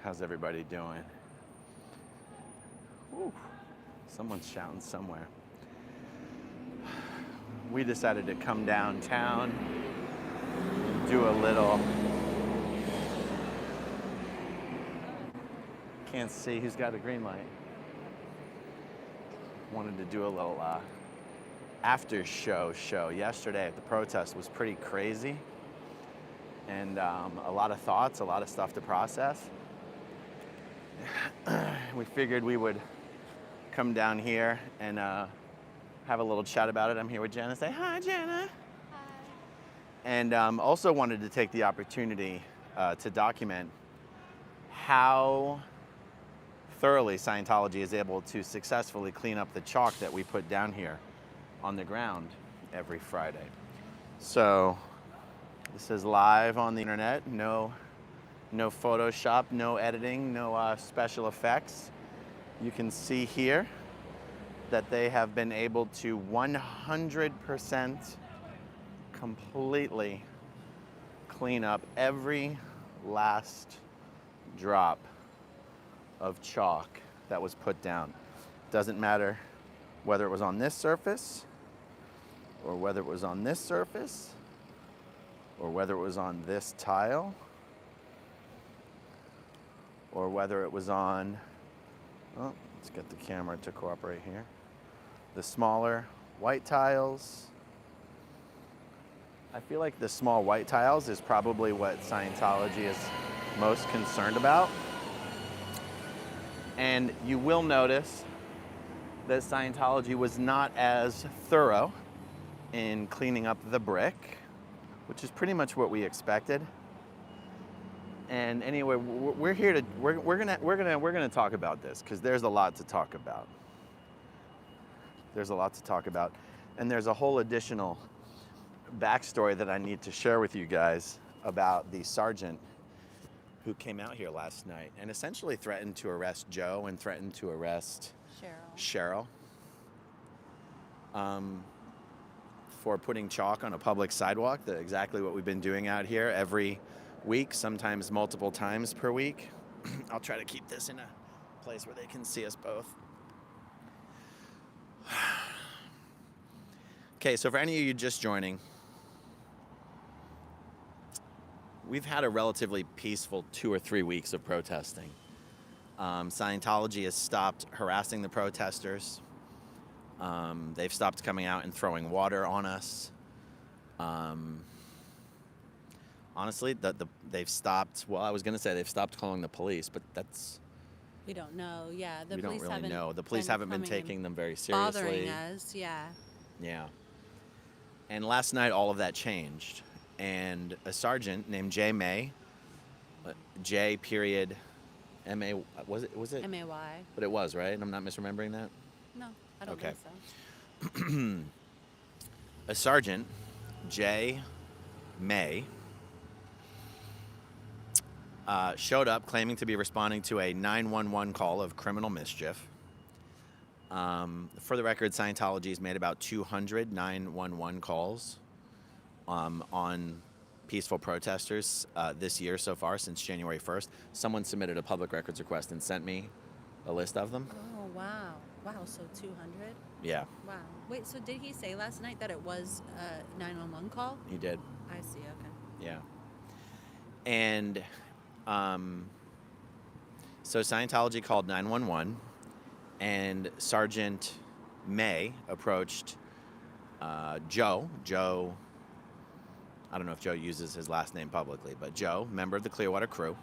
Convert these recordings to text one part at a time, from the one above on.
How's everybody doing? Whew. Someone's shouting somewhere. We decided to come downtown, do a little, can't see who's got a green light. Wanted to do a little after show. Yesterday at the protest was pretty crazy, and a lot of thoughts, a lot of stuff to process. We figured we would come down here and have a little chat about it. I'm here with Jenna. Say hi, Jenna. Hi. And also wanted to take the opportunity to document how thoroughly Scientology is able to successfully clean up the chalk that we put down here on the ground every Friday. So this is live on the internet. No Photoshop, no editing, no special effects. You can see here that they have been able to 100% completely clean up every last drop of chalk that was put down. Doesn't matter whether it was on this surface, or whether it was on this surface, or whether it was on this tile, or whether it was on, oh, let's get the camera to cooperate here, the smaller white tiles. I feel like the small white tiles is probably what Scientology is most concerned about. And you will notice that Scientology was not as thorough in cleaning up the brick, which is pretty much what we expected. And anyway, we're here to we're gonna talk about this because there's a lot to talk about. There's a lot to talk about, and there's a whole additional backstory that I need to share with you guys about the sergeant who came out here last night and essentially threatened to arrest Joe and threatened to arrest Cheryl for putting chalk on a public sidewalk. Exactly what we've been doing out here every week, sometimes multiple times per week. I'll try to keep this in a place where they can see us both. Okay, so for any of you just joining, we've had a relatively peaceful 2 or 3 weeks of protesting. Scientology has stopped harassing the protesters. They've stopped coming out and throwing water on us. Honestly, they've stopped, well, I was going to say they've stopped calling the police, but that's... We don't know, yeah. We don't really know. The police haven't been taking them very seriously. Bothering us, yeah. Yeah. And last night, all of that changed. And a sergeant named J. May, J. period M.A. Was it? M-A-Y. But it was, right? And I'm not misremembering that? No, I don't think so. A sergeant, J. May, showed up claiming to be responding to a 911 call of criminal mischief. For the record, Scientology has made about 200 911 calls on peaceful protesters this year so far, since January 1st. Someone submitted a public records request and sent me a list of them. Oh, wow. Wow, so 200? Yeah. Wow. Wait, so did he say last night that it was a 911 call? He did. I see, okay. Yeah. And so Scientology called 911, and Sergeant May approached Joe. Joe, I don't know if Joe uses his last name publicly, but Joe, member of the Clearwater crew.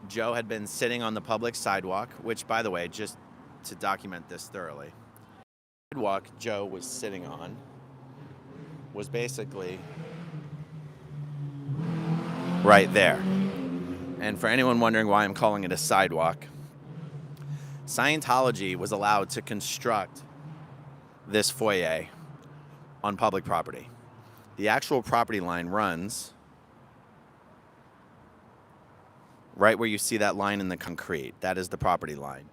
Joe had been sitting on the public sidewalk, which, by the way, just to document this thoroughly, the sidewalk Joe was sitting on was basically right there. And for anyone wondering why I'm calling it a sidewalk, Scientology was allowed to construct this foyer on public property. The actual property line runs right where you see that line in the concrete. That is the property line.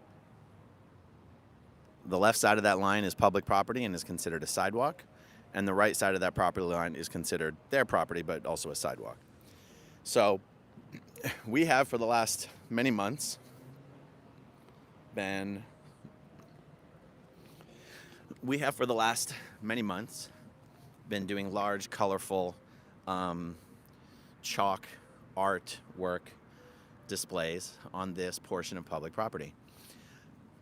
The left side of that line is public property and is considered a sidewalk, and the right side of that property line is considered their property, but also a sidewalk. So we have for the last many months been doing large, colorful chalk art work displays on this portion of public property.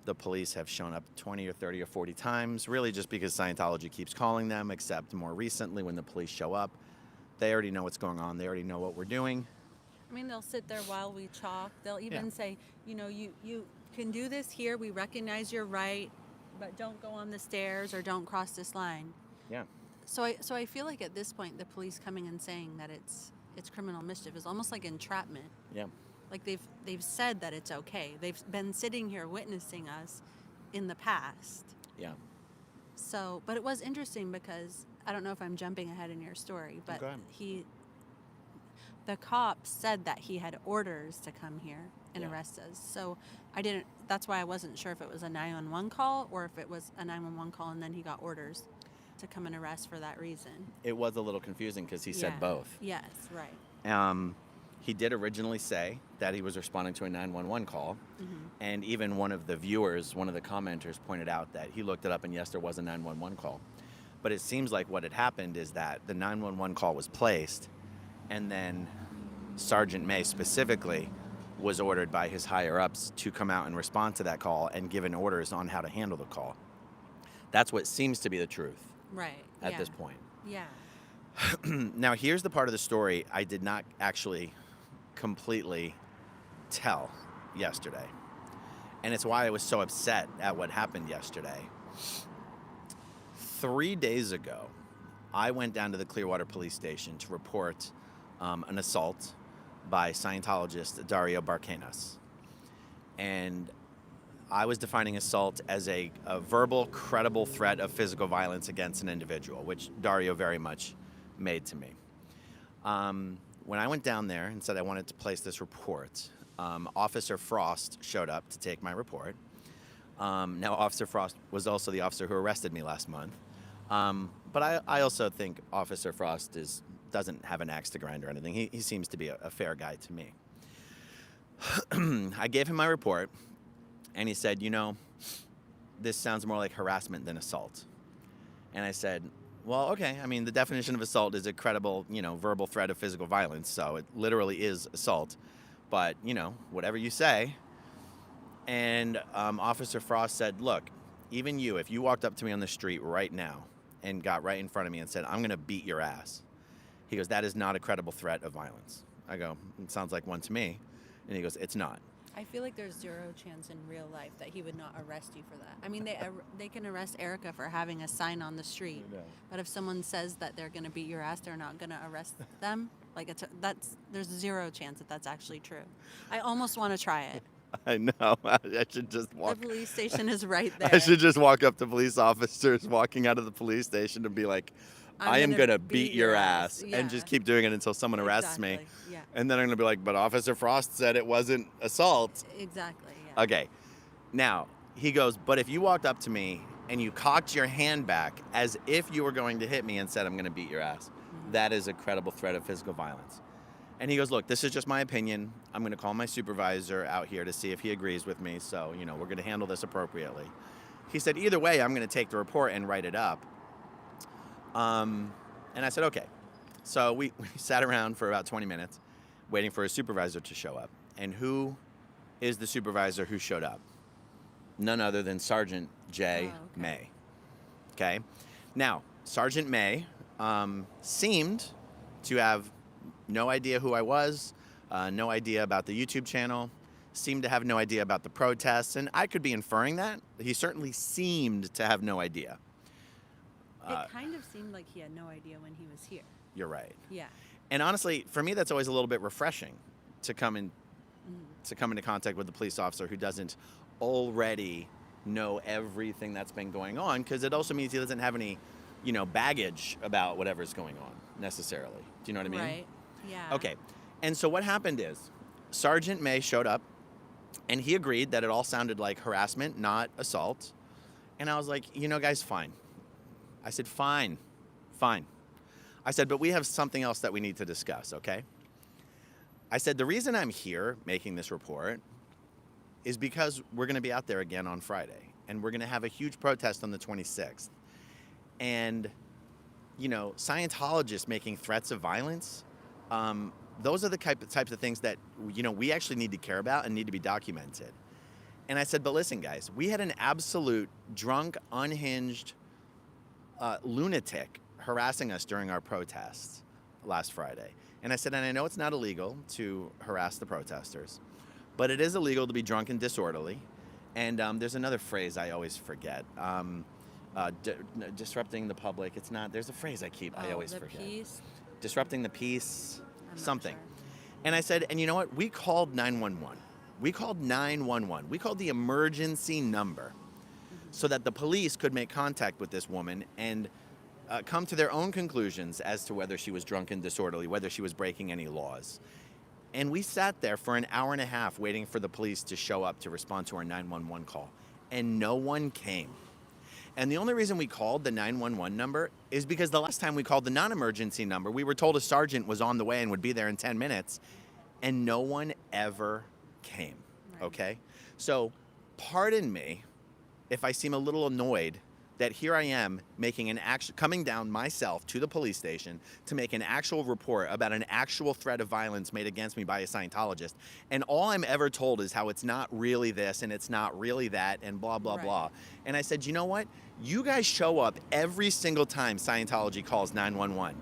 The police have shown up 20 or 30 or 40 times, really just because Scientology keeps calling them, except more recently when the police show up, they already know what's going on. They already know what we're doing. I mean, they'll sit there while we chalk. They'll even say, you know, you can do this here. We recognize you're right, but don't go on the stairs or don't cross this line. Yeah. So I feel like at this point, the police coming and saying that it's criminal mischief is almost like entrapment. Yeah. Like they've said that it's okay. They've been sitting here witnessing us in the past. Yeah. So, but it was interesting because I don't know if I'm jumping ahead in your story, but the cop said that he had orders to come here and arrest us. So that's why I wasn't sure if it was a 911 call or if it was a 911 call and then he got orders to come and arrest for that reason. It was a little confusing because he said both. Yes, right. He did originally say that he was responding to a 911 call, and even one of the viewers, one of the commenters pointed out that he looked it up and yes, there was a 911 call. But it seems like what had happened is that the 911 call was placed, and then Sergeant May specifically was ordered by his higher-ups to come out and respond to that call and given orders on how to handle the call. That's what seems to be the truth at this point. Yeah. Now, here's the part of the story I did not actually completely tell yesterday. And it's why I was so upset at what happened yesterday. 3 days ago, I went down to the Clearwater police station to report an assault by Scientologist Dario Barkenas. And I was defining assault as a verbal, credible threat of physical violence against an individual, which Dario very much made to me. When I went down there and said I wanted to place this report, Officer Frost showed up to take my report. Now, Officer Frost was also the officer who arrested me last month. But I also think Officer Frost doesn't have an axe to grind or anything. He seems to be a fair guy to me. I gave him my report, and he said, you know, this sounds more like harassment than assault. And I said, well, okay. I mean, the definition of assault is a credible, verbal threat of physical violence. So it literally is assault. But, whatever you say. And Officer Frost said, look, even you, if you walked up to me on the street right now and got right in front of me and said, I'm going to beat your ass. He goes, that is not a credible threat of violence. I go, it sounds like one to me. And he goes, it's not. I feel like there's zero chance in real life that he would not arrest you for that. I mean, they can arrest Erica for having a sign on the street, but if someone says that they're going to beat your ass, they're not going to arrest them. Like there's zero chance that that's actually true. I almost want to try it. I know. I should just walk. The police station is right there. I should just walk up to police officers walking out of the police station and be like, I am going to beat your ass. Yeah. And just keep doing it until someone arrests me. Yeah. And then I'm going to be like, but Officer Frost said it wasn't assault. Exactly. Yeah. Okay. Now, he goes, but if you walked up to me and you cocked your hand back as if you were going to hit me and said, I'm going to beat your ass, that is a credible threat of physical violence. And he goes, look, this is just my opinion. I'm going to call my supervisor out here to see if he agrees with me. So, we're going to handle this appropriately. He said, either way, I'm going to take the report and write it up. And I said, okay. So we sat around for about 20 minutes waiting for a supervisor to show up. And who is the supervisor who showed up? None other than Sergeant J. May. Okay. Now, Sergeant May seemed to have no idea who I was, no idea about the YouTube channel, seemed to have no idea about the protests, and I could be inferring that. He certainly seemed to have no idea. It kind of seemed like he had no idea when he was here. You're right. Yeah. And honestly, for me, that's always a little bit refreshing to come into contact with a police officer who doesn't already know everything that's been going on, because it also means he doesn't have any, baggage about whatever's going on necessarily. Do you know what I mean? Right. Yeah. Okay. And so what happened is Sergeant May showed up and he agreed that it all sounded like harassment, not assault. And I was like, guys, fine. I said, fine. I said, but we have something else that we need to discuss, okay? I said, the reason I'm here making this report is because we're going to be out there again on Friday, and we're going to have a huge protest on the 26th. And, Scientologists making threats of violence, those are the types of things that, we actually need to care about and need to be documented. And I said, but listen, guys, we had an absolute drunk, unhinged lunatic harassing us during our protests last Friday. And I said, and I know it's not illegal to harass the protesters, but it is illegal to be drunk and disorderly. And there's another phrase I always forget. Disrupting the public. It's not, there's a phrase I always forget. Peace. Disrupting the peace, something. Sure. And I said, and you know what? We called 911. We called 911. We called the emergency number so that the police could make contact with this woman and come to their own conclusions as to whether she was drunk and disorderly, whether she was breaking any laws. And we sat there for an hour and a half waiting for the police to show up to respond to our 911 call. And no one came. And the only reason we called the 911 number is because the last time we called the non-emergency number, we were told a sergeant was on the way and would be there in 10 minutes. And no one ever came, okay? So pardon me if I seem a little annoyed that here I am making coming down myself to the police station to make an actual report about an actual threat of violence made against me by a Scientologist. And all I'm ever told is how it's not really this and it's not really that and blah, blah, blah. And I said, you know what? You guys show up every single time Scientology calls 911.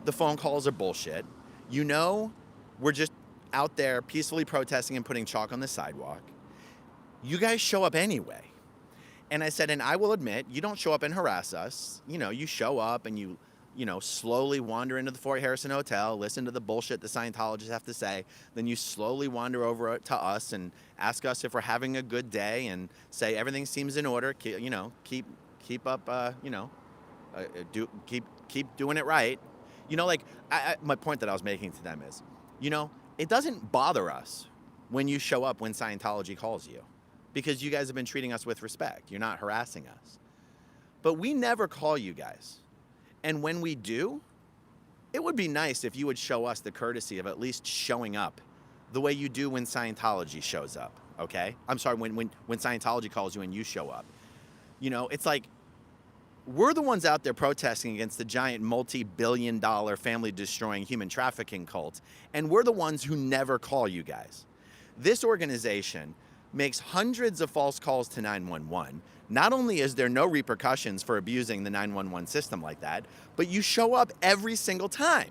The phone calls are bullshit. We're just out there peacefully protesting and putting chalk on the sidewalk. You guys show up anyway. And I said, and I will admit, you don't show up and harass us. You show up and you slowly wander into the Fort Harrison Hotel, listen to the bullshit the Scientologists have to say. Then you slowly wander over to us and ask us if we're having a good day and say everything seems in order. Keep up, keep doing it right. My point that I was making to them is, it doesn't bother us when you show up when Scientology calls you, because you guys have been treating us with respect. You're not harassing us. But we never call you guys. And when we do, it would be nice if you would show us the courtesy of at least showing up the way you do when Scientology shows up, okay? I'm sorry, when Scientology calls you and you show up. It's like we're the ones out there protesting against the giant multi-billion-dollar family-destroying human trafficking cult, and we're the ones who never call you guys. This organization makes hundreds of false calls to 911. Not only is there no repercussions for abusing the 911 system like that, but you show up every single time.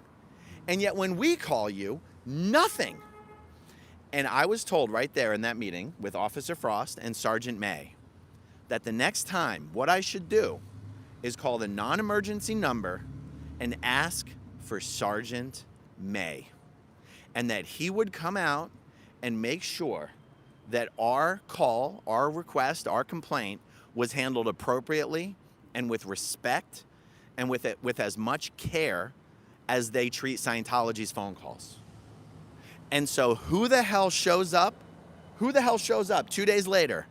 And yet when we call you, nothing. And I was told right there in that meeting with Officer Frost and Sergeant May that the next time what I should do is call the non-emergency number and ask for Sergeant May. And that he would come out and make sure that our call, our request, our complaint was handled appropriately and with respect and with as much care as they treat Scientology's phone calls. And so who the hell shows up 2 days later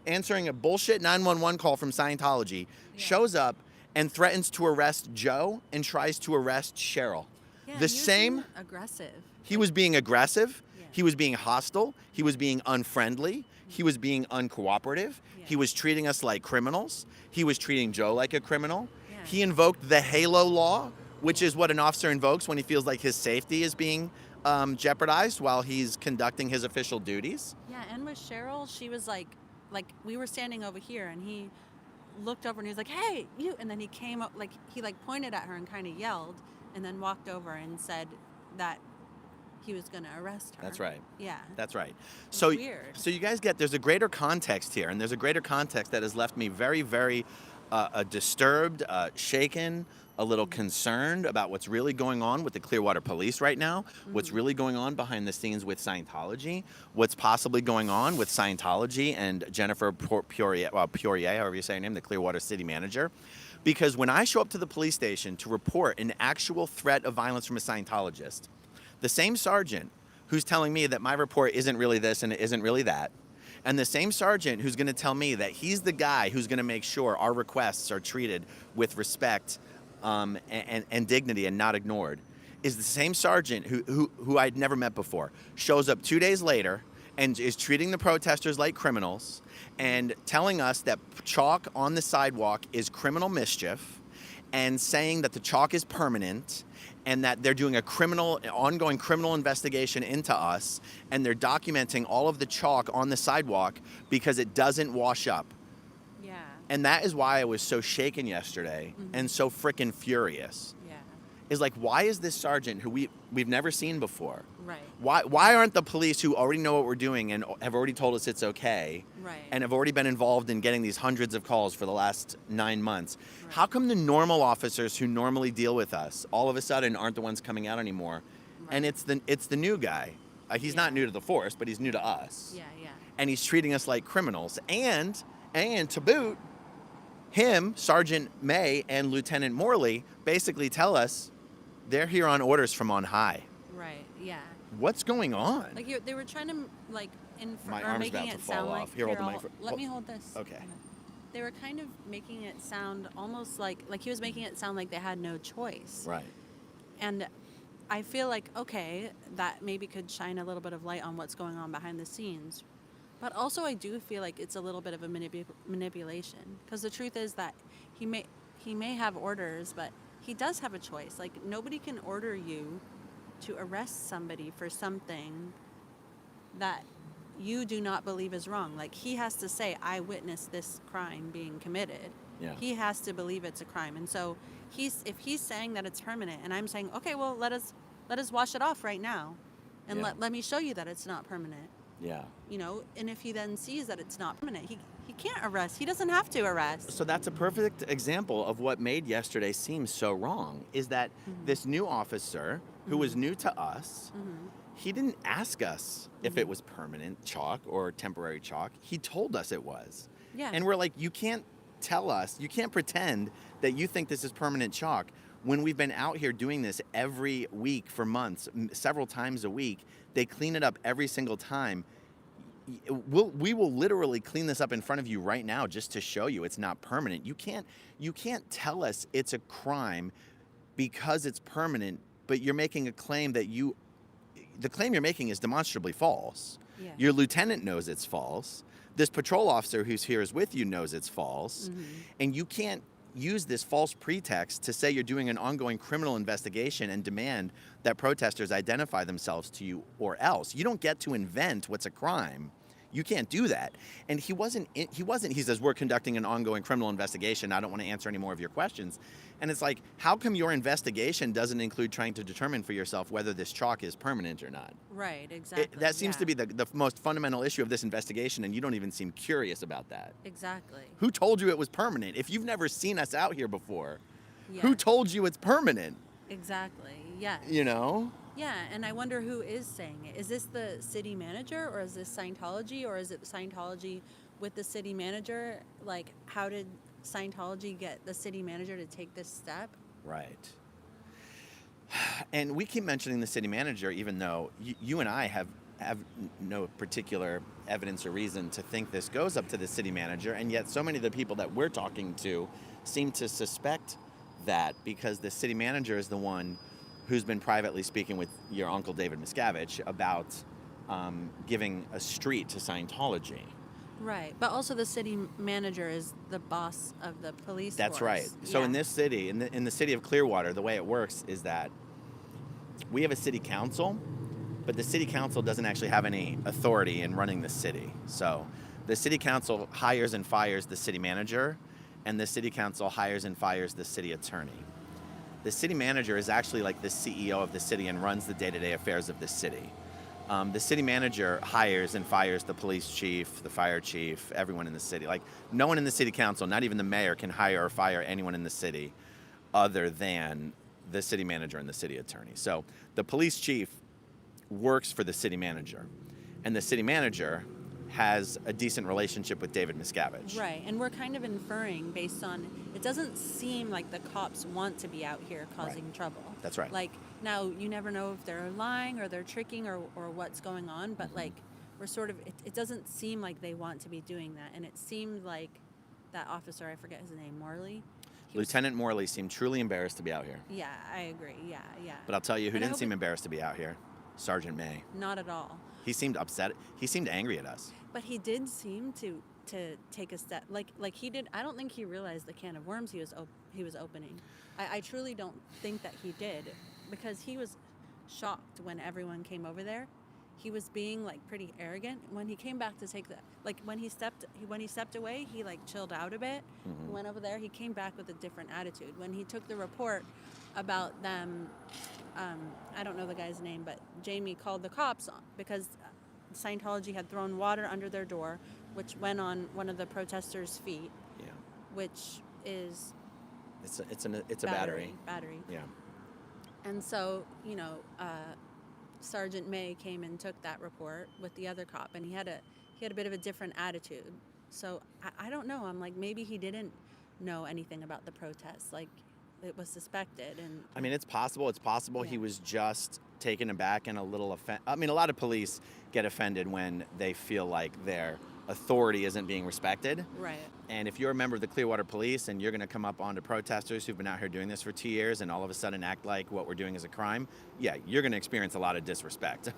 answering a bullshit 911 call from Scientology, shows up and threatens to arrest Joe and tries to arrest Cheryl? Aggressive. He was being aggressive. He was being hostile. He was being unfriendly. He was being uncooperative. He was treating us like criminals. He was treating Joe like a criminal. He invoked the HALO law, which is what an officer invokes when he feels like his safety is being jeopardized while he's conducting his official duties. Yeah, and with Cheryl, she was like we were standing over here, and he looked over and he was like, "Hey, you!" And then he came up, he pointed at her and kind of yelled, and then walked over and said that he was going to arrest her. That's right. Yeah. That's right. So weird. So you guys there's a greater context here, and there's a greater context that has left me very, very disturbed, shaken, a little concerned about what's really going on with the Clearwater police right now, what's really going on behind the scenes with Scientology, what's possibly going on with Scientology and Jennifer Poirier, however you say her name, the Clearwater city manager. Because when I show up to the police station to report an actual threat of violence from a Scientologist, the same sergeant who's telling me that my report isn't really this and it isn't really that, And the same sergeant who's going to tell me that he's the guy who's going to make sure our requests are treated with respect and dignity and not ignored is the same sergeant who I'd never met before, shows up 2 days later and is treating the protesters like criminals and telling us that chalk on the sidewalk is criminal mischief and saying that the chalk is permanent and that they're doing ongoing criminal investigation into us, and they're documenting all of the chalk on the sidewalk because it doesn't wash up. Yeah. And that is why I was so shaken yesterday and so freaking furious. Yeah. Is like, why is this sergeant who we've never seen before? Right. Why aren't the police who already know what we're doing and have already told us it's okay, Right. and have already been involved in getting these hundreds of calls for the last 9 months? Right. How come the normal officers who normally deal with us all of a sudden aren't the ones coming out anymore? Right. And it's the new guy. He's not new to the force, but he's new to us. Yeah, yeah. And he's treating us like criminals. And to boot, him, Sergeant May, and Lieutenant Morley basically tell us they're here on orders from on high. Right, yeah. What's going on? Like they were trying to like My or arm's making about to it fall sound off. like Here, hold the I'll- microphone. Let me hold this. Okay. They were kind of making it sound almost like he was making it sound like they had no choice. Right. And I feel like, okay, that maybe could shine a little bit of light on what's going on behind the scenes. But also I do feel like it's a little bit of a manipulation, because the truth is that he may have orders, but he does have a choice. Like, nobody can order you to arrest somebody for something that you do not believe is wrong. Like, he has to say, I witnessed this crime being committed. Yeah. He has to believe it's a crime. And so if he's saying that it's permanent, and I'm saying, okay, well, let us wash it off right now, and Yeah. let me show you that it's not permanent. Yeah. You know, and if he then sees that it's not permanent, he can't arrest. He doesn't have to arrest. So that's a perfect example of what made yesterday seem so wrong, is that this new officer who was new to us, he didn't ask us if it was permanent chalk or temporary chalk. He told us it was. Yeah. And we're like, you can't tell us, you can't pretend that you think this is permanent chalk when we've been out here doing this every week for months, several times a week. They clean it up every single time. We will literally clean this up in front of you right now just to show you it's not permanent. You can't tell us it's a crime because it's permanent, but you're making a claim that the claim you're making is demonstrably false. Yeah. Your lieutenant knows it's false. This patrol officer who's here is with you knows it's false. And you can't use this false pretext to say you're doing an ongoing criminal investigation and demand that protesters identify themselves to you or else. You don't get to invent what's a crime. You can't do that. And he says, we're conducting an ongoing criminal investigation. I don't want to answer any more of your questions. And it's like, how come your investigation doesn't include trying to determine for yourself whether this chalk is permanent or not? Right, exactly. That seems to be the most fundamental issue of this investigation, and you don't even seem curious about that. Exactly. Who told you it was permanent? If you've never seen us out here before, Yeah. who told you it's permanent? Exactly. Yes. You know? Yeah, and I wonder who is saying it. Is this the city manager, or is this Scientology, or is it Scientology with the city manager? Like, how did Scientology get the city manager to take this step? Right. And we keep mentioning the city manager, even though you and I have no particular evidence or reason to think this goes up to the city manager, and yet so many of the people that we're talking to seem to suspect that, because the city manager is the one who's been privately speaking with your uncle David Miscavige about giving a street to Scientology. Right, but also the city manager is the boss of the police That's force. right. So Yeah. in this city, in the city of Clearwater, the way it works is that we have a city council, but the city council doesn't actually have any authority in running the city. So the city council hires and fires the city manager, and the city council hires and fires the city attorney. The city manager is actually like the CEO of the city and runs the day-to-day affairs of the city. The city manager hires and fires the police chief, the fire chief, everyone in the city. Like, no one in the city council, not even the mayor, can hire or fire anyone in the city other than the city manager and the city attorney. So the police chief works for the city manager, and the city manager has a decent relationship with David Miscavige. Right, and we're kind of inferring based on, it doesn't seem like the cops want to be out here causing trouble. That's right. Like, now, you never know if they're lying or they're tricking or what's going on, but like, we're sort of, it doesn't seem like they want to be doing that. And it seemed like that officer, I forget his name, Morley. Lieutenant Morley seemed truly embarrassed to be out here. Yeah, I agree. Yeah. But I'll tell you who didn't seem embarrassed to be out here. Sergeant May. Not at all. He seemed upset. He seemed angry at us. But he did seem to take a step, like he did. I don't think he realized the can of worms he was opening. I truly don't think that he did, because he was shocked when everyone came over there. He was being like pretty arrogant when he came back to take the, like when he stepped away, he like chilled out a bit. Mm-hmm. He went over there, he came back with a different attitude. When he took the report about them, I don't know the guy's name, but Jamie called the cops because Scientology had thrown water under their door, which went on one of the protesters' feet. Yeah. Which is it's a battery. Battery. Yeah. And so, Sergeant May came and took that report with the other cop, and he had a bit of a different attitude. So I don't know. I'm like, maybe he didn't know anything about the protests. Like, it was suspected. And I mean, it's possible. It's possible Yeah. he was just taken aback and a little offended. I mean, a lot of police get offended when they feel like their authority isn't being respected. Right. And if you're a member of the Clearwater Police and you're going to come up onto protesters who've been out here doing this for 2 years and all of a sudden act like what we're doing is a crime, yeah, you're going to experience a lot of disrespect.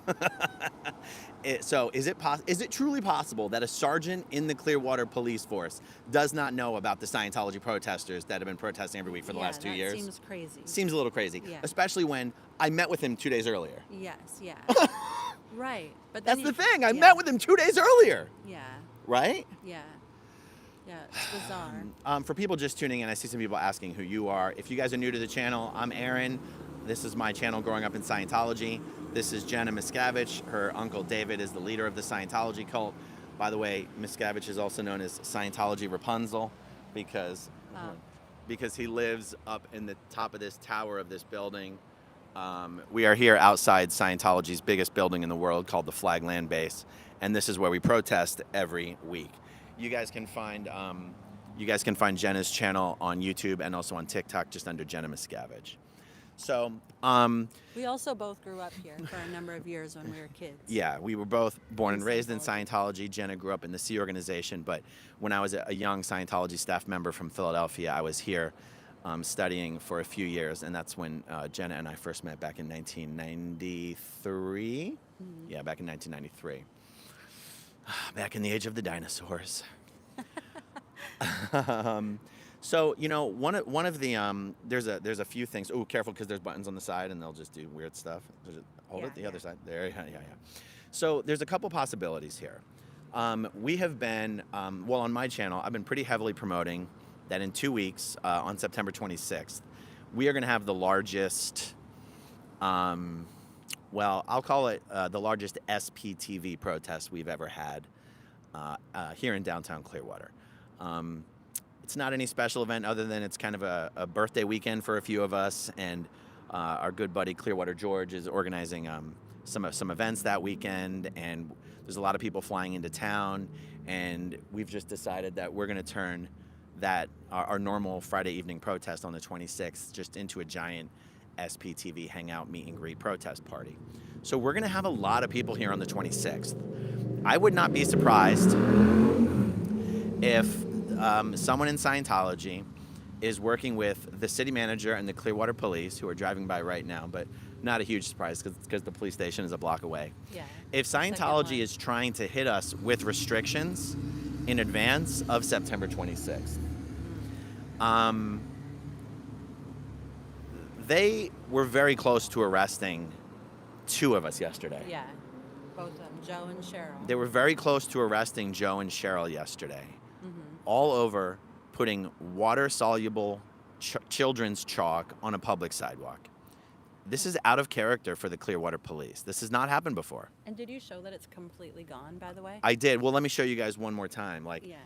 So is it truly possible that a sergeant in the Clearwater Police Force does not know about the Scientology protesters that have been protesting every week for the last 2 years? Seems crazy. Seems a little crazy, Yeah. especially when I met with him 2 days earlier. Yes, yeah. Right. But then That's the thing. I met with him 2 days earlier. Yeah. Right? Yeah. Yeah, it's bizarre. For people just tuning in, I see some people asking who you are. If you guys are new to the channel, I'm Aaron. This is my channel, Growing Up in Scientology. This is Jenna Miscavige. Her uncle David is the leader of the Scientology cult. By the way, Miscavige is also known as Scientology Rapunzel because he lives up in the top of this tower of this building. We are here outside Scientology's biggest building in the world called the Flagland Base, and this is where we protest every week. You guys can find Jenna's channel on YouTube and also on TikTok just under Jenna Miscavige. So We also both grew up here for a number of years when we were kids. yeah, we were both born and raised in Scientology. Jenna grew up in the Sea Organization, but when I was a young Scientology staff member from Philadelphia, I was here studying for a few years, and that's when Jenna and I first met back in 1993. Mm-hmm. Yeah, back in 1993. Back in the age of the dinosaurs. So one of the there's a few things. Oh, careful, because there's buttons on the side and they'll just do weird stuff. Just hold it the other side. There, yeah. So there's a couple possibilities here. We have been on my channel, I've been pretty heavily promoting that in 2 weeks, on September 26th, we are going to have the largest, I'll call it the largest SPTV protest we've ever had here in downtown Clearwater. It's not any special event other than it's kind of a birthday weekend for a few of us, and our good buddy Clearwater George is organizing some events that weekend, and there's a lot of people flying into town, and we've just decided that we're going to turn that our normal Friday evening protest on the 26th just into a giant SPTV hangout, meet and greet protest party. So we're going to have a lot of people here on the 26th. I would not be surprised if someone in Scientology is working with the city manager and the Clearwater Police, who are driving by right now, but not a huge surprise because the police station is a block away. Yeah. If Scientology is trying to hit us with restrictions in advance of September 26th, they were very close to arresting 2 of us yesterday. Yeah, both of them, Joe and Cheryl. They were very close to arresting Joe and Cheryl yesterday, all over putting water-soluble children's chalk on a public sidewalk. This is out of character for the Clearwater Police. This has not happened before. And did you show that it's completely gone, by the way? I did. Well, let me show you guys one more time. Yeah.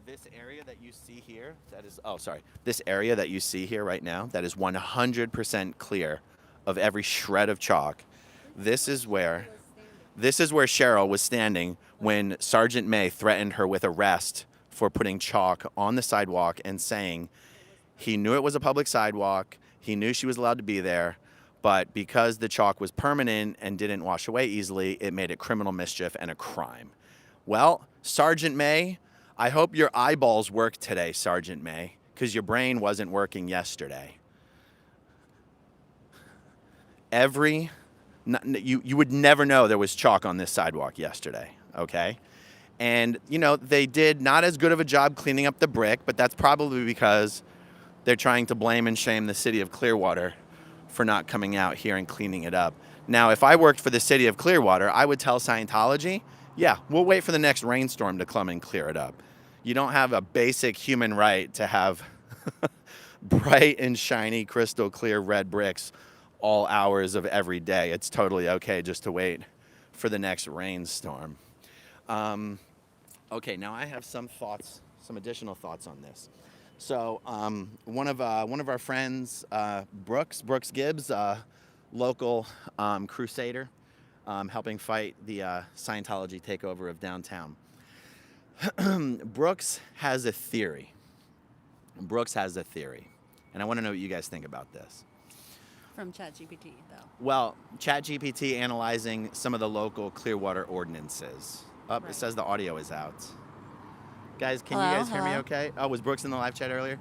This area that you see here, this area that you see here right now, that is 100% clear of every shred of chalk. This is where Cheryl was standing when Sergeant May threatened her with arrest for putting chalk on the sidewalk and saying he knew it was a public sidewalk, he knew she was allowed to be there, But because the chalk was permanent and didn't wash away easily, it made it criminal mischief and a crime. Well, Sergeant May, I hope your eyeballs work today, Sergeant May, because your brain wasn't working yesterday. You would never know there was chalk on this sidewalk yesterday, okay? And, they did not as good of a job cleaning up the brick, but that's probably because they're trying to blame and shame the city of Clearwater for not coming out here and cleaning it up. Now, if I worked for the city of Clearwater, I would tell Scientology, yeah, we'll wait for the next rainstorm to come and clear it up. You don't have a basic human right to have bright and shiny, crystal clear red bricks all hours of every day. It's totally okay just to wait for the next rainstorm. Okay, now I have some additional thoughts on this. So one of our friends, Brooks Gibbs, local crusader, helping fight the Scientology takeover of downtown. Brooks has a theory. And I want to know what you guys think about this. From ChatGPT, though. Well, ChatGPT analyzing some of the local Clearwater ordinances. Right. It says the audio is out. Guys, can you guys hear me okay? Oh, was Brooks in the live chat earlier?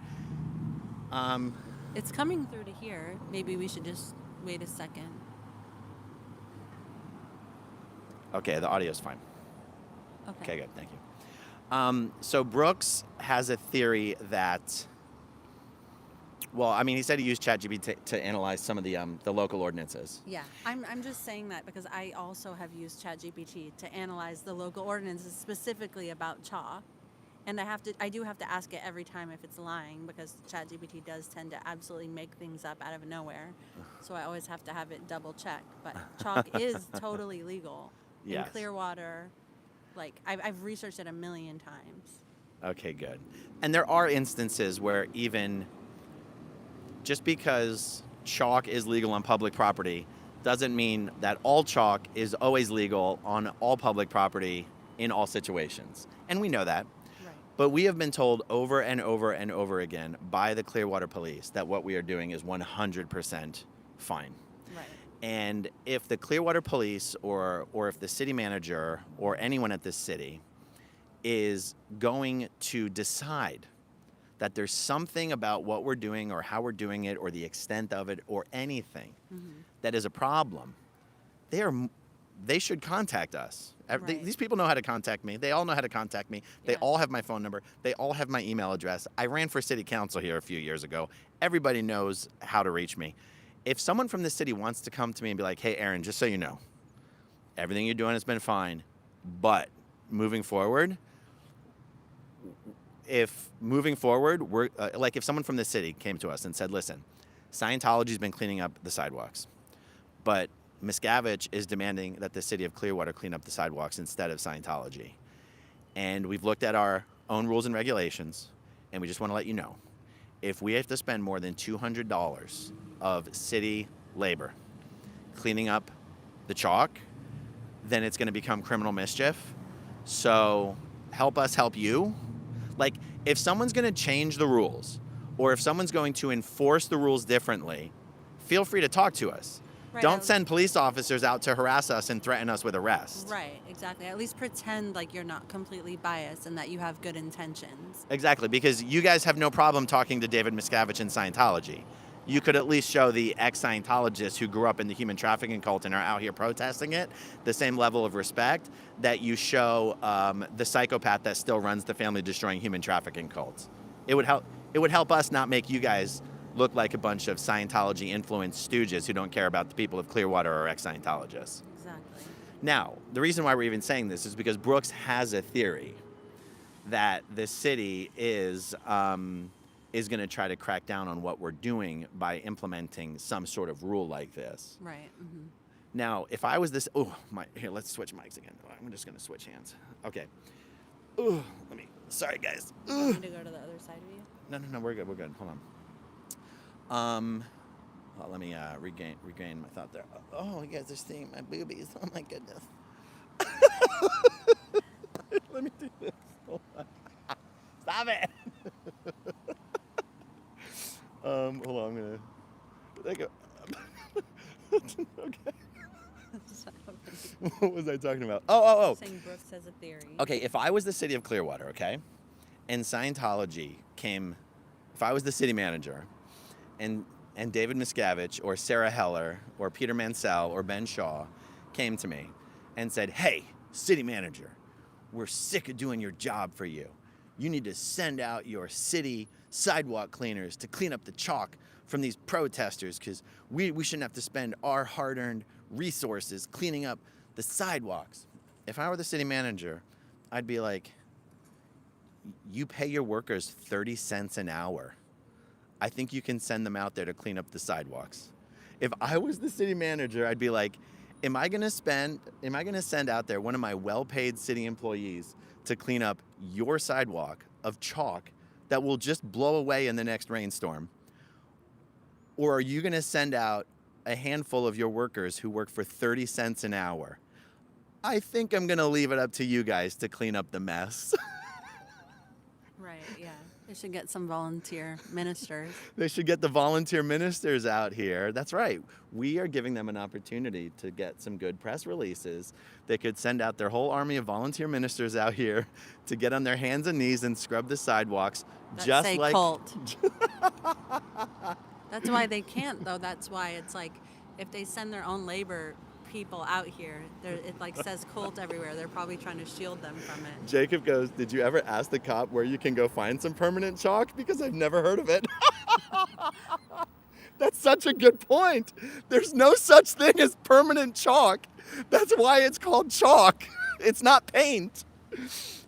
It's coming through to here. Maybe we should just wait a second. Okay, the audio's fine. Okay, good. Thank you. So Brooks has a theory that, he said he used ChatGPT to analyze some of the local ordinances. Yeah, I'm just saying that because I also have used ChatGPT to analyze the local ordinances specifically about chalk. And I do have to ask it every time if it's lying, because ChatGPT does tend to absolutely make things up out of nowhere. So I always have to have it double checked. But chalk is totally legal in Clearwater. Like I've researched it a million times. Okay, good. And there are instances where even just because chalk is legal on public property doesn't mean that all chalk is always legal on all public property in all situations. And we know that. But we have been told over and over and over again by the Clearwater Police that what we are doing is 100% fine. Right. And if the Clearwater Police or if the city manager or anyone at this city is going to decide that there's something about what we're doing or how we're doing it or the extent of it or anything that is a problem, they should contact us. Right. These people know how to contact me. They all know how to contact me. They all have my phone number. They all have my email address. I ran for city council here a few years ago. Everybody knows how to reach me. If someone from the city wants to come to me and be like, hey, Aaron, just so you know, everything you're doing has been fine, but moving forward, if someone from the city came to us and said, listen, Scientology's been cleaning up the sidewalks, but Miscavige is demanding that the city of Clearwater clean up the sidewalks instead of Scientology. And we've looked at our own rules and regulations, and we just want to let you know, if we have to spend more than $200 of city labor cleaning up the chalk, then it's going to become criminal mischief. So help us help you. Like, if someone's going to change the rules, or if someone's going to enforce the rules differently, feel free to talk to us. Right. Don't send police officers out to harass us and threaten us with arrest. Right, exactly. At least pretend like you're not completely biased and that you have good intentions. Exactly, because you guys have no problem talking to David Miscavige in Scientology. You could at least show the ex-Scientologists who grew up in the human trafficking cult and are out here protesting it the same level of respect that you show the psychopath that still runs the family-destroying human trafficking cult. It would help us not make you guys look like a bunch of Scientology-influenced stooges who don't care about the people of Clearwater or ex-Scientologists. Exactly. Now, the reason why we're even saying this is because Brooks has a theory that the city is going to try to crack down on what we're doing by implementing some sort of rule like this. Right. Mm-hmm. Now, if I was this... here, let's switch mics again. I'm just going to switch hands. Okay. Sorry, guys. You want me to go to the other side of you? No, we're good. Hold on. Let me regain my thought there. Oh, you guys are seeing my boobies. Oh my goodness. Let me do this. Hold on. Stop it. Hold on. I'm gonna. Okay. What was I talking about? Oh. Saying Brooks has a theory. Okay, if I was the city of Clearwater, okay, and Scientology came, if I was the city manager, and David Miscavige or Sarah Heller or Peter Mansell or Ben Shaw came to me and said, hey, city manager, we're sick of doing your job for you. You need to send out your city sidewalk cleaners to clean up the chalk from these protesters because we shouldn't have to spend our hard-earned resources cleaning up the sidewalks. If I were the city manager, I'd be like, you pay your workers 30 cents an hour. I think you can send them out there to clean up the sidewalks. If I was the city manager, I'd be like, am I gonna send out there one of my well-paid city employees to clean up your sidewalk of chalk that will just blow away in the next rainstorm? Or are you gonna send out a handful of your workers who work for 30 cents an hour? I think I'm gonna leave it up to you guys to clean up the mess. Right, yeah. They should get some volunteer ministers. They should get the volunteer ministers out here. That's right. We are giving them an opportunity to get some good press releases. They could send out their whole army of volunteer ministers out here to get on their hands and knees and scrub the sidewalks. That's just a like cult. That's why they can't, though. That's why it's like if they send their own labor people out here, it like says cult everywhere. They're probably trying to shield them from it. Jacob goes, did you ever ask the cop where you can go find some permanent chalk? Because I've never heard of it. That's such a good point. There's no such thing as permanent chalk. That's why it's called chalk. It's not paint.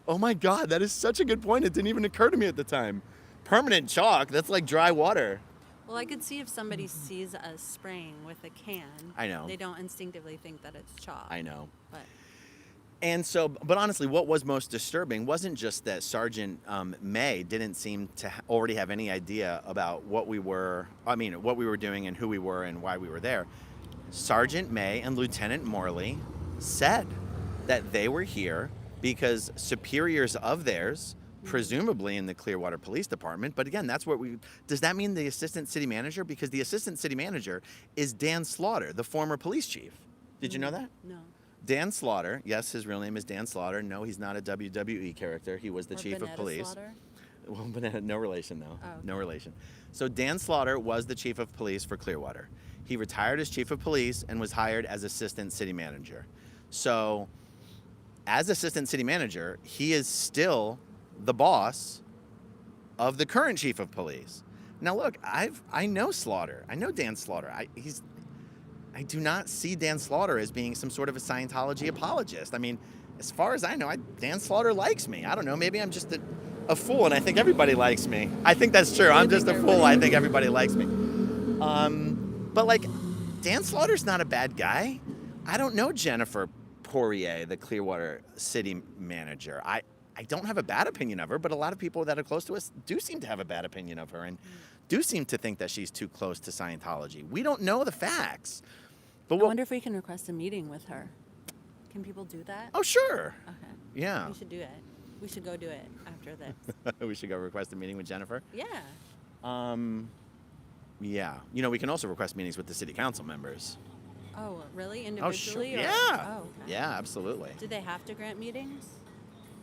Oh my God, that is such a good point. It didn't even occur to me at the time. Permanent chalk, that's like dry water. Well, I could see if somebody sees us spraying with a can. I know. They don't instinctively think that it's chalk. I know. But And so, but honestly, what was most disturbing wasn't just that Sergeant May didn't seem to already have any idea about what we were doing and who we were and why we were there. Sergeant May and Lieutenant Morley said that they were here because superiors of theirs, presumably in the Clearwater Police Department, but again, does that mean the assistant city manager? Because the assistant city manager is Dan Slaughter, the former police chief. Did you know that? no. Dan Slaughter, yes, his real name is Dan Slaughter. No, he's not a WWE character. He was the Or chief of Bonetta police. Slaughter? Well, Bonetta, no relation though. Oh, okay. No relation. So Dan Slaughter was the chief of police for Clearwater. He retired as chief of police and was hired as assistant city manager. So as assistant city manager, he is still the boss of the current chief of police. Now look, I know Slaughter. I know Dan Slaughter. I do not see Dan Slaughter as being some sort of a Scientology apologist. I mean, as far as I know, Dan Slaughter likes me. I don't know, maybe I'm just a fool and I think everybody likes me. I think that's true. I'm just a fool. I think everybody likes me. But like, Dan Slaughter's not a bad guy. I don't know Jennifer Poirier, the Clearwater city manager. I don't have a bad opinion of her, but a lot of people that are close to us do seem to have a bad opinion of her and do seem to think that she's too close to Scientology. We don't know the facts. But I wonder if we can request a meeting with her. Can people do that? Oh, sure. Okay. Yeah. We should do it. We should go do it after this. We should go request a meeting with Jennifer. Yeah. Yeah. You know, we can also request meetings with the city council members. Oh, really? Oh, sure. Individually? Yeah. Oh, okay. Yeah, absolutely. Do they have to grant meetings?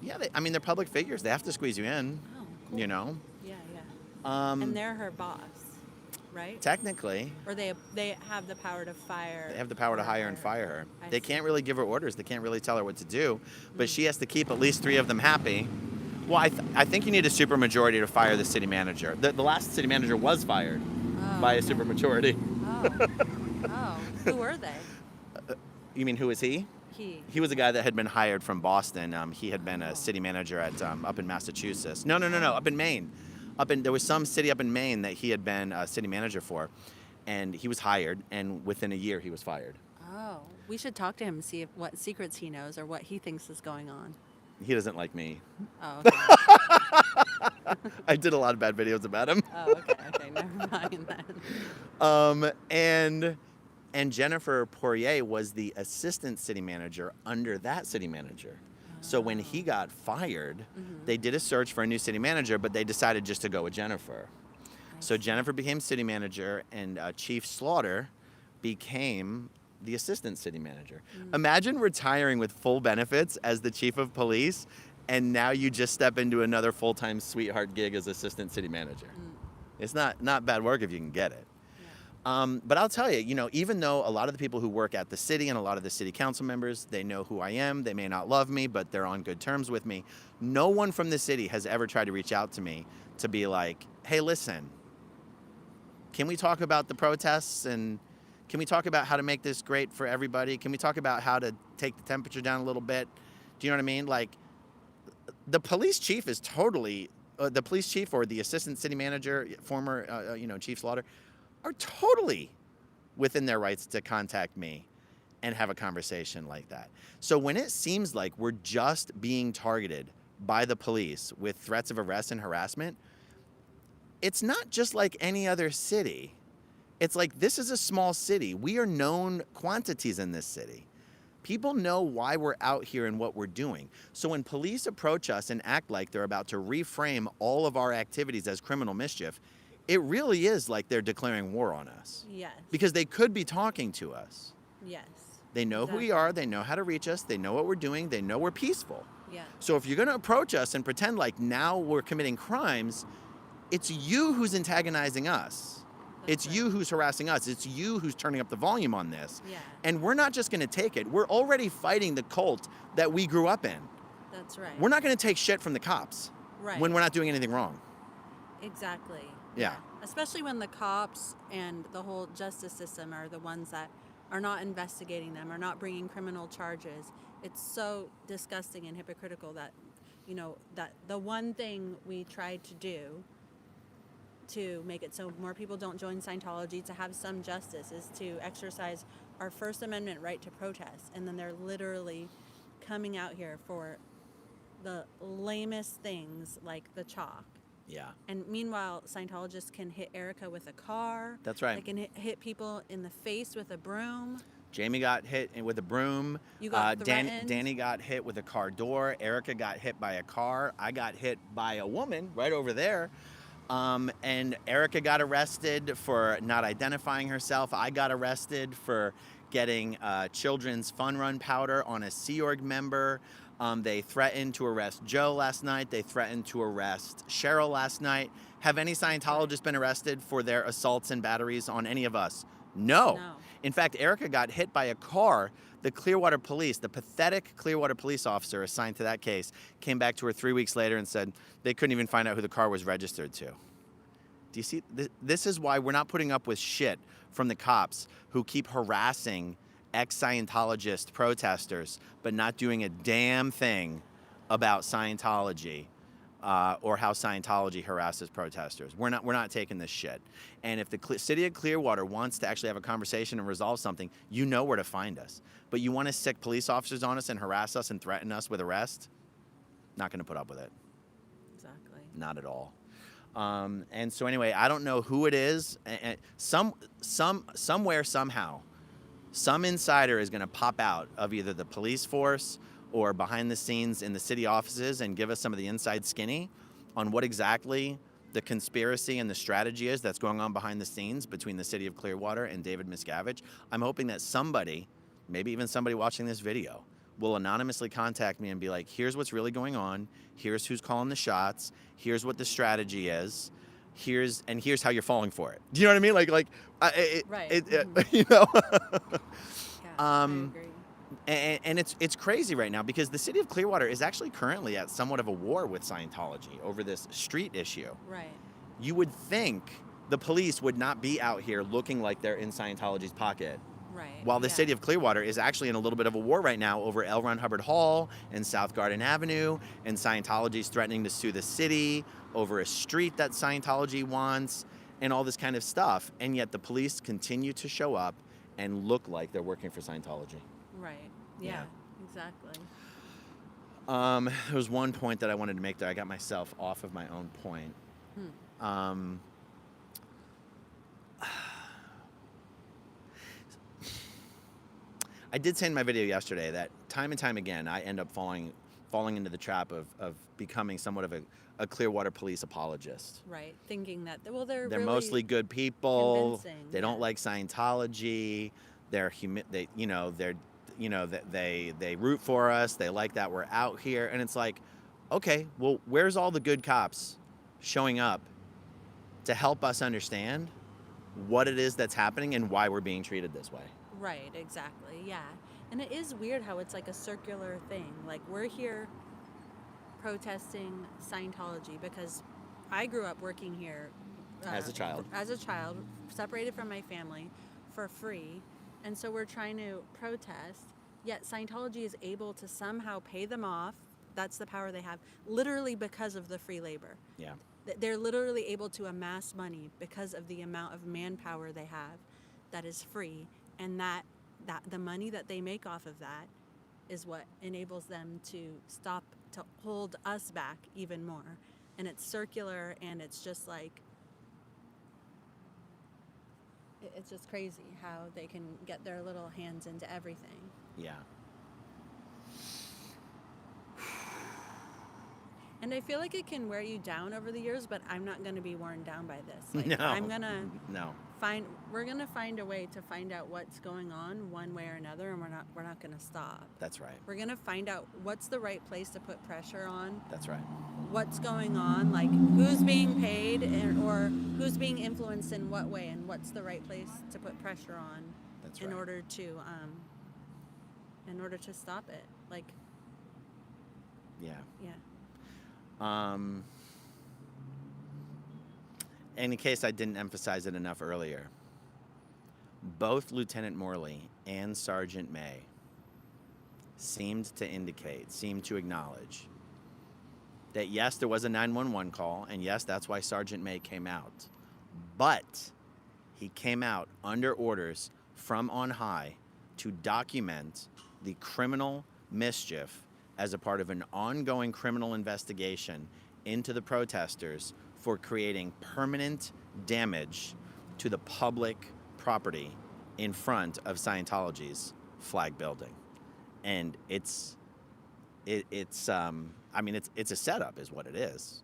Yeah, they're public figures. They have to squeeze you in. Oh, cool. You know? Yeah, yeah. And they're her boss, right? Technically. Or they have the power to fire. They have the power to hire and fire her. They see. can't really give her orders. They can't really tell her what to do. But she has to keep at least 3 of them happy. Well, I think you need a supermajority to fire the city manager. The last city manager was fired by a supermajority. Oh. Oh. Who were they? You mean who is he? He was a guy that had been hired from Boston. He had been a city manager at up in Massachusetts. No, up in Maine. There was some city up in Maine that he had been a city manager for, and he was hired. And within a year, he was fired. Oh, we should talk to him and see what secrets he knows or what he thinks is going on. He doesn't like me. Oh, okay. I did a lot of bad videos about him. Oh, okay, never mind then. And Jennifer Poirier was the assistant city manager under that city manager. So when he got fired, they did a search for a new city manager, but they decided just to go with Jennifer. So Jennifer became city manager, and Chief Slaughter became the assistant city manager. Imagine retiring with full benefits as the chief of police, and now you just step into another full-time sweetheart gig as assistant city manager. It's not bad work if you can get it. But I'll tell you, even though a lot of the people who work at the city and a lot of the city council members, they know who I am. They may not love me, but they're on good terms with me. No one from the city has ever tried to reach out to me to be like, hey, listen, can we talk about the protests, and can we talk about how to make this great for everybody? Can we talk about how to take the temperature down a little bit? Do you know what I mean? Like, the police chief is totally, the police chief or the assistant city manager, former, Chief Slaughter, are totally within their rights to contact me and have a conversation like that. So when it seems like we're just being targeted by the police with threats of arrest and harassment, it's not just like any other city. It's like, this is a small city. We are known quantities in this city. People know why we're out here and what we're doing. So when police approach us and act like they're about to reframe all of our activities as criminal mischief, it really is like they're declaring war on us. Yes. Because they could be talking to us. Yes. They know who we are. They know how to reach us. They know what we're doing. They know we're peaceful. Yeah. So if you're going to approach us and pretend like now we're committing crimes, it's you who's antagonizing us. It's you who's harassing us. It's you who's turning up the volume on this. Yeah. And we're not just going to take it. We're already fighting the cult that we grew up in. That's right. We're not going to take shit from the cops when we're not doing anything wrong. Exactly. Yeah. Especially when the cops and the whole justice system are the ones that are not investigating them, are not bringing criminal charges. It's so disgusting and hypocritical that, that the one thing we tried to do to make it so more people don't join Scientology, to have some justice, is to exercise our First Amendment right to protest. And then they're literally coming out here for the lamest things like the chalk. Yeah. And meanwhile, Scientologists can hit Erica with a car. That's right. They can hit people in the face with a broom. Jamie got hit with a broom. You got threatened. Danny got hit with a car door. Erica got hit by a car. I got hit by a woman right over there. And Erica got arrested for not identifying herself. I got arrested for getting children's fun run powder on a Sea Org member. They threatened to arrest Joe last night. They threatened to arrest Cheryl last night. Have any Scientologists been arrested for their assaults and batteries on any of us? No. In fact, Erica got hit by a car. The Clearwater police, the pathetic Clearwater police officer assigned to that case, came back to her 3 weeks later and said they couldn't even find out who the car was registered to. Do you see? This is why we're not putting up with shit from the cops who keep harassing ex-Scientologist protesters, but not doing a damn thing about Scientology or how Scientology harasses protesters. We're not taking this shit. And if the city of Clearwater wants to actually have a conversation and resolve something, you know where to find us. But you want to sick police officers on us and harass us and threaten us with arrest? Not going to put up with it. Exactly. Not at all. And so anyway, I don't know who it is. Somewhere, somehow, some insider is going to pop out of either the police force or behind the scenes in the city offices and give us some of the inside skinny on what exactly the conspiracy and the strategy is that's going on behind the scenes between the city of Clearwater and David Miscavige. I'm hoping that somebody, maybe even somebody watching this video, will anonymously contact me and be like, here's what's really going on. Here's who's calling the shots. Here's what the strategy is. Here's how you're falling for it. Do you know what I mean? Right. Yeah, I agree. And it's crazy right now because the city of Clearwater is actually currently at somewhat of a war with Scientology over this street issue. Right. You would think the police would not be out here looking like they're in Scientology's pocket. Right. While the city of Clearwater is actually in a little bit of a war right now over L. Ron Hubbard Hall and South Garden Avenue, and Scientology's threatening to sue the city over a street that Scientology wants and all this kind of stuff. And yet the police continue to show up and look like they're working for Scientology. Right. Yeah. Exactly. There was one point that I wanted to make there. I got myself off of my own point. I did say in my video yesterday that time and time again, I end up falling falling into the trap of becoming somewhat of a Clearwater police apologist. Right. Thinking that, well, they're They're really mostly good people. convincing, They don't yeah. like Scientology. They root for us. They like that we're out here. And it's like, okay, well, where's all the good cops showing up to help us understand what it is that's happening and why we're being treated this way? Right, exactly, yeah. And it is weird how it's like a circular thing. Like, we're here protesting Scientology because I grew up working here As a child. separated from my family for free. And so we're trying to protest, yet Scientology is able to somehow pay them off. That's the power they have, literally because of the free labor. Yeah. They're literally able to amass money because of the amount of manpower they have that is free, and that the money that they make off of that is what enables them to hold us back even more. And it's circular, and it's just like, it's just crazy how they can get their little hands into everything. Yeah. And I feel like it can wear you down over the years, but I'm not going to be worn down by this. Like, No. I'm going to No. we're going to find a way to find out what's going on one way or another, and we're not going to stop. That's right. We're going to find out what's the right place to put pressure on. That's right. What's going on, like who's being paid or who's being influenced in what way, and what's the right place to put pressure on. That's in right. order to stop it. Like, Yeah. yeah. In case I didn't emphasize it enough earlier, both Lieutenant Morley and Sergeant May seemed to acknowledge that yes, there was a 911 call, and yes, that's why Sergeant May came out. But he came out under orders from on high to document the criminal mischief as a part of an ongoing criminal investigation into the protesters for creating permanent damage to the public property in front of Scientology's flag building. And it's a setup is what it is,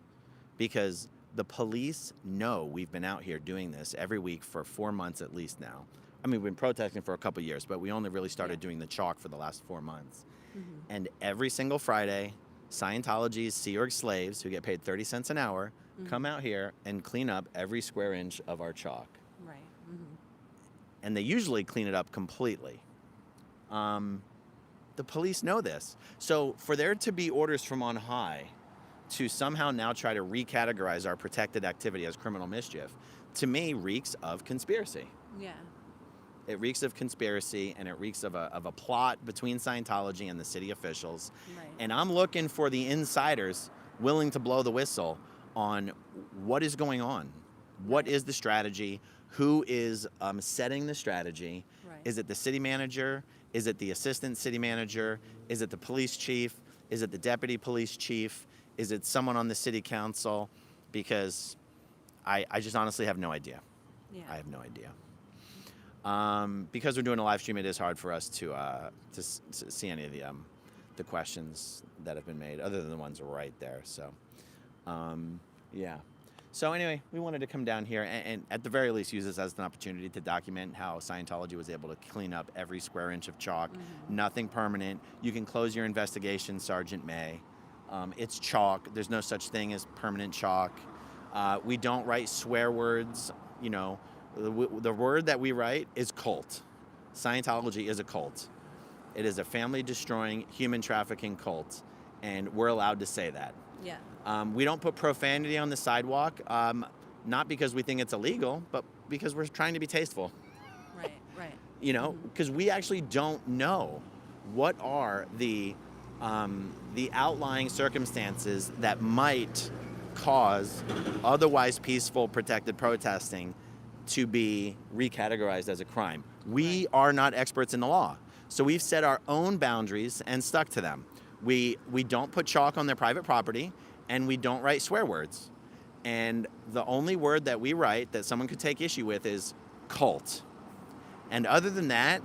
because the police know we've been out here doing this every week for 4 months at least now. I mean, we've been protesting for a couple years, but we only really started doing the chalk for the last 4 months. Mm-hmm. And every single Friday, Scientology's Sea Org slaves, who get paid 30 cents an hour, come out here and clean up every square inch of our chalk. Right. Mm-hmm. And they usually clean it up completely. The police know this. So for there to be orders from on high to somehow now try to recategorize our protected activity as criminal mischief, to me, reeks of conspiracy. Yeah. It reeks of conspiracy, and it reeks of a plot between Scientology and the city officials. Right. And I'm looking for the insiders willing to blow the whistle on what is going on. What is the strategy? Who is setting the strategy? Right. Is it the city manager? Is it the assistant city manager? Is it the police chief? Is it the deputy police chief? Is it someone on the city council? Because I just honestly have no idea. Yeah. I have no idea. Because we're doing a live stream, it is hard for us to see any of the questions that have been made, other than the ones right there. So, yeah. So anyway, we wanted to come down here and at the very least use this as an opportunity to document how Scientology was able to clean up every square inch of chalk. Mm-hmm. Nothing permanent. You can close your investigation, Sergeant May. It's chalk. There's no such thing as permanent chalk. We don't write swear words. You know, the word that we write is cult. Scientology is a cult. It is a family-destroying, human trafficking cult, and we're allowed to say that. Yeah. We don't put profanity on the sidewalk, not because we think it's illegal, but because we're trying to be tasteful. Right, right. You know, because we actually don't know what are the outlying circumstances that might cause otherwise peaceful, protected protesting to be recategorized as a crime. We are not experts in the law, so we've set our own boundaries and stuck to them. We don't put chalk on their private property, and we don't write swear words. And the only word that we write that someone could take issue with is cult. And other than that,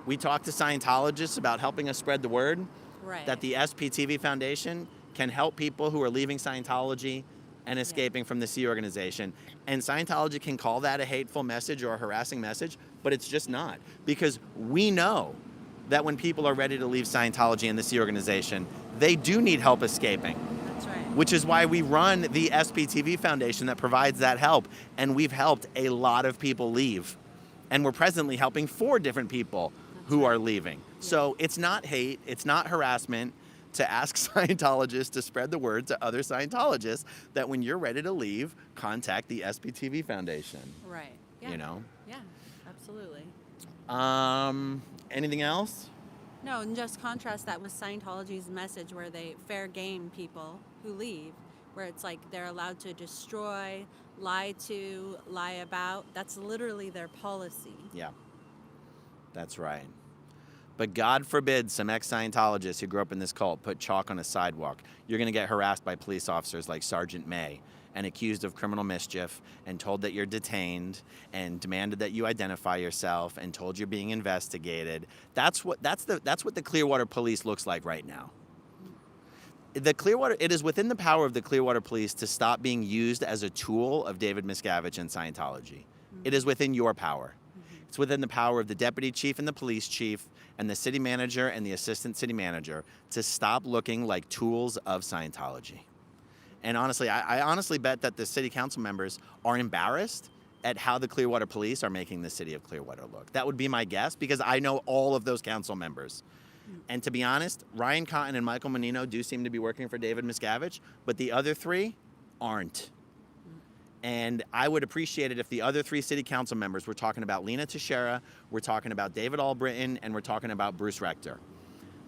we talk to Scientologists about helping us spread the word. Right. that the SPTV Foundation can help people who are leaving Scientology and escaping from the Sea Organization. And Scientology can call that a hateful message or a harassing message, but it's just not. Because we know that when people are ready to leave Scientology and the Sea Organization, they do need help escaping. That's right. Which is why we run the SPTV Foundation that provides that help. And we've helped a lot of people leave. And we're presently helping 4 different people who are leaving. So it's not hate, it's not harassment to ask Scientologists to spread the word to other Scientologists that when you're ready to leave, contact the SPTV Foundation. Right. Yeah. You know? Yeah, absolutely. Anything else? No, and just contrast that with Scientology's message where they fair game people who leave, where it's like they're allowed to destroy, lie to, lie about. That's literally their policy. Yeah, that's right. But God forbid some ex-Scientologists who grew up in this cult put chalk on a sidewalk. You're going to get harassed by police officers like Sergeant May and accused of criminal mischief and told that you're detained and demanded that you identify yourself and told you're being investigated. That's what the Clearwater Police looks like right now. It is within the power of the Clearwater Police to stop being used as a tool of David Miscavige and Scientology. It is within your power. It's within the power of the deputy chief and the police chief and the city manager and the assistant city manager to stop looking like tools of Scientology. And honestly, I honestly bet that the city council members are embarrassed at how the Clearwater Police are making the city of Clearwater look. That would be my guess because I know all of those council members. And to be honest, Ryan Cotton and Michael Menino do seem to be working for David Miscavige, but the other 3 aren't. And I would appreciate it if the other 3 city council members, we're talking about Lena Teixeira, we're talking about David Albritton, and we're talking about Bruce Rector.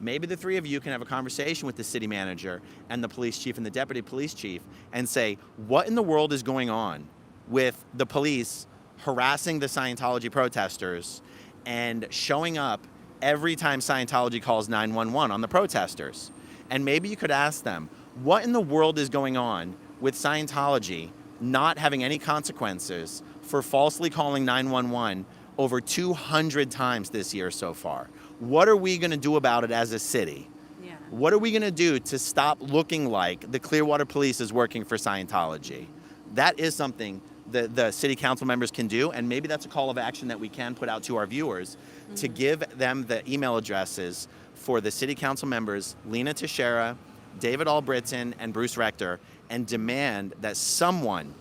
Maybe the 3 of you can have a conversation with the city manager and the police chief and the deputy police chief and say, what in the world is going on with the police harassing the Scientology protesters and showing up every time Scientology calls 911 on the protesters? And maybe you could ask them, what in the world is going on with Scientology not having any consequences for falsely calling 911 over 200 times this year so far? What are we going to do about it as a city? Yeah. What are we going to do to stop looking like the Clearwater Police is working for Scientology? That is something that the city council members can do, and maybe that's a call of action that we can put out to our viewers to give them the email addresses for the city council members, Lena Teixeira, David Albritton, and Bruce Rector, and demand that someone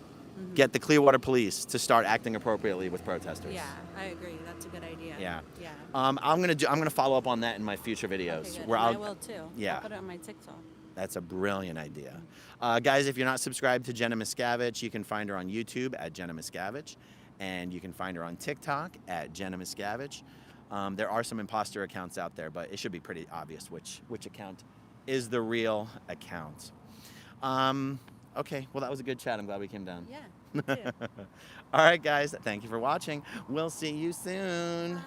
get the Clearwater Police to start acting appropriately with protesters. Yeah, I agree. That's a good idea. Yeah. Yeah. I'm gonna follow up on that in my future videos. Okay, good. Where And I'll, I will too. Yeah. I'll put it on my TikTok. That's a brilliant idea. Guys, if you're not subscribed to Jenna Miscavige, you can find her on YouTube at Jenna Miscavige, and you can find her on TikTok at Jenna Miscavige. There are some imposter accounts out there, but it should be pretty obvious which account is the real account. Okay, well, that was a good chat. I'm glad we came down. Yeah. Me too. All right, guys, thank you for watching. We'll see you soon. Bye.